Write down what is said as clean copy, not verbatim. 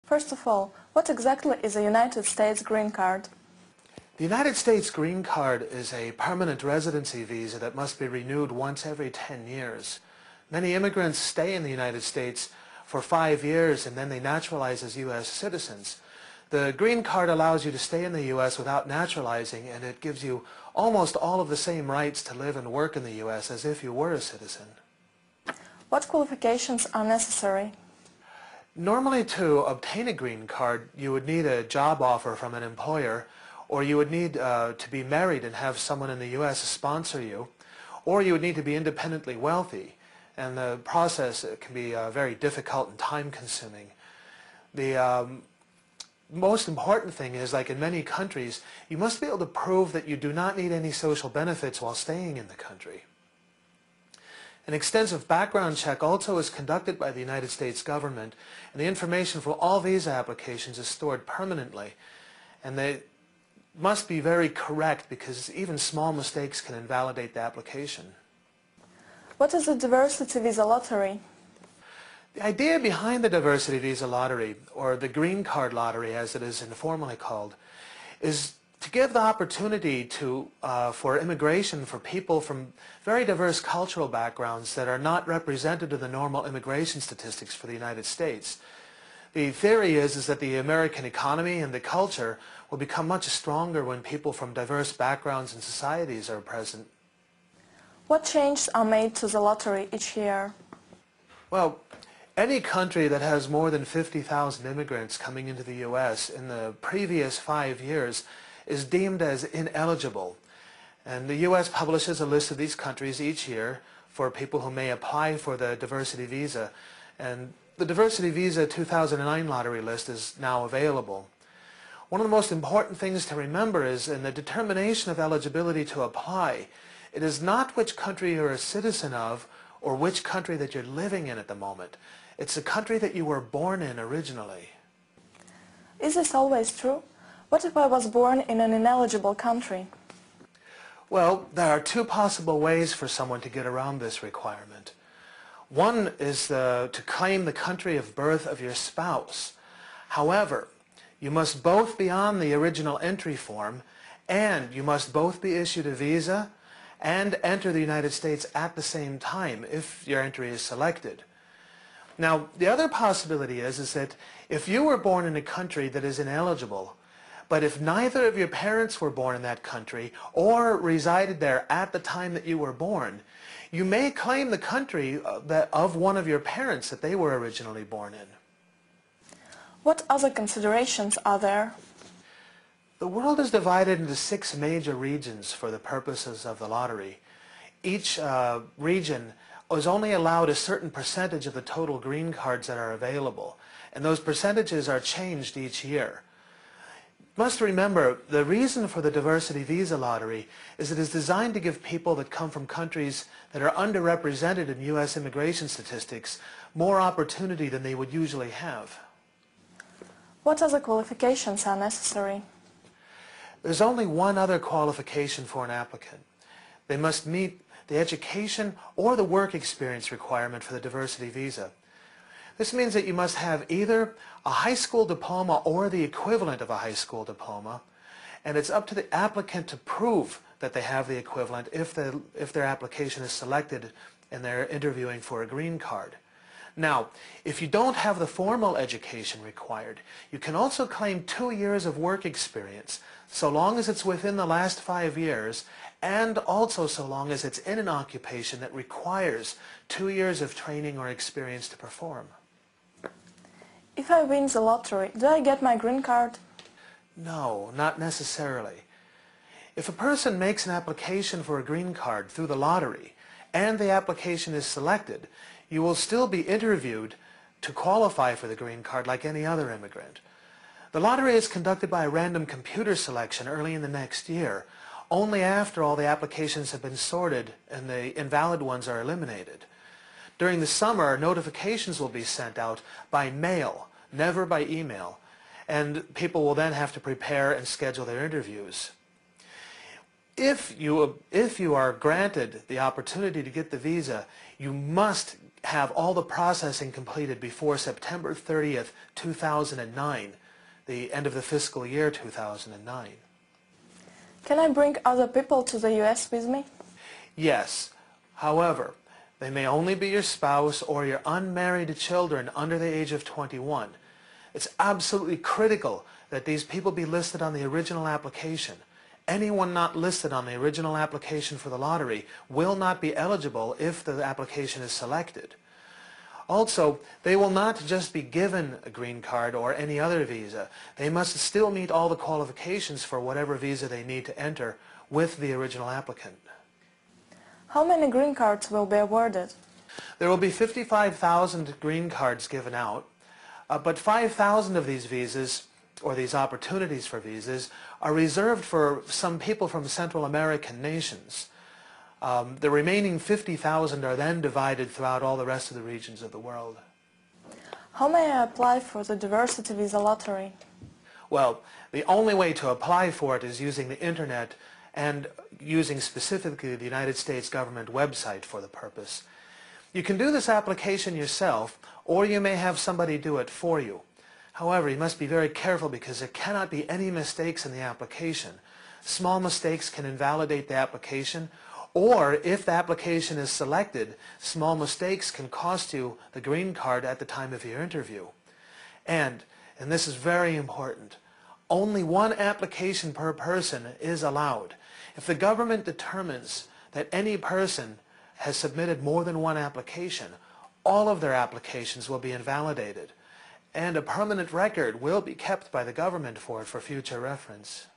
First of all, what exactly is a United States green card? The United States Green Card is a permanent residency visa that must be renewed once every 10 years. Many immigrants stay in the United States for 5 years and then they naturalize as U.S. citizens. The Green Card allows you to stay in the U.S. without naturalizing, and it gives you almost all of the same rights to live and work in the U.S. as if you were a citizen. What qualifications are necessary? Normally, to obtain a green card, you would need a job offer from an employer, or you would need to be married and have someone in the U.S. sponsor you, or you would need to be independently wealthy, and the process can be very difficult and time-consuming. The most important thing is, like in many countries, you must be able to prove that you do not need any social benefits while staying in the country. An extensive background check also is conducted by the United States government, and the information for all visa applications is stored permanently, and they must be very correct because even small mistakes can invalidate the application. What is the diversity visa lottery? The idea behind the diversity visa lottery, or the green card lottery as it is informally called, is to give the opportunity for immigration for people from very diverse cultural backgrounds that are not represented in the normal immigration statistics for the United States. The theory is that the American economy and the culture will become much stronger when people from diverse backgrounds and societies are present. What changes are made to the lottery each year? Well, any country that has more than 50,000 immigrants coming into the U.S. in the previous 5 years is deemed as ineligible. And the U.S. publishes a list of these countries each year for people who may apply for the diversity visa. And the diversity visa 2009 lottery list is now available. One of the most important things to remember is in the determination of eligibility to apply, it is not which country you're a citizen of or which country that you're living in at the moment. It's the country that you were born in originally. Is this always true? What if I was born in an ineligible country? Well, there are two possible ways for someone to get around this requirement. One is to claim the country of birth of your spouse. However, you must both be on the original entry form, and you must both be issued a visa and enter the United States at the same time if your entry is selected. Now, the other possibility is that if you were born in a country that is ineligible, but if neither of your parents were born in that country or resided there at the time that you were born, you may claim the country of one of your parents that they were originally born in. What other considerations are there? The world is divided into 6 major regions for the purposes of the lottery. Each region is only allowed a certain percentage of the total green cards that are available, and those percentages are changed each year. You must remember, the reason for the diversity visa lottery is it is designed to give people that come from countries that are underrepresented in U.S. immigration statistics more opportunity than they would usually have. What other qualifications are necessary? There's only one other qualification for an applicant. They must meet the education or the work experience requirement for the diversity visa. This means that you must have either a high school diploma or the equivalent of a high school diploma, and it's up to the applicant to prove that they have the equivalent if their application is selected and they're interviewing for a green card. Now, if you don't have the formal education required, you can also claim 2 years of work experience, so long as it's within the last 5 years, and also so long as it's in an occupation that requires 2 years of training or experience to perform. If I win the lottery, do I get my green card? No, not necessarily. If a person makes an application for a green card through the lottery, and the application is selected, you will still be interviewed to qualify for the green card like any other immigrant. The lottery is conducted by a random computer selection early in the next year, only after all the applications have been sorted and the invalid ones are eliminated. During the summer, notifications will be sent out by mail, never by email, and people will then have to prepare and schedule their interviews. If you are granted the opportunity to get the visa, you must have all the processing completed before September 30th, 2009, the end of the fiscal year 2009. Can I bring other people to the US with me? Yes. However, they may only be your spouse or your unmarried children under the age of 21. It's absolutely critical that these people be listed on the original application. Anyone not listed on the original application for the lottery will not be eligible if the application is selected. Also, they will not just be given a green card or any other visa. They must still meet all the qualifications for whatever visa they need to enter with the original applicant. How many green cards will be awarded? There will be 55,000 green cards given out, but 5,000 of these visas, or these opportunities for visas, are reserved for some people from Central American nations. The remaining 50,000 are then divided throughout all the rest of the regions of the world. How may I apply for the diversity visa lottery? Well, the only way to apply for it is using the internet and using specifically the United States government website for the purpose. You can do this application yourself, or you may have somebody do it for you. However, you must be very careful because there cannot be any mistakes in the application. Small mistakes can invalidate the application, or if the application is selected, small mistakes can cost you the green card at the time of your interview. And this is very important, only one application per person is allowed. If the government determines that any person has submitted more than one application, all of their applications will be invalidated, and a permanent record will be kept by the government for it for future reference.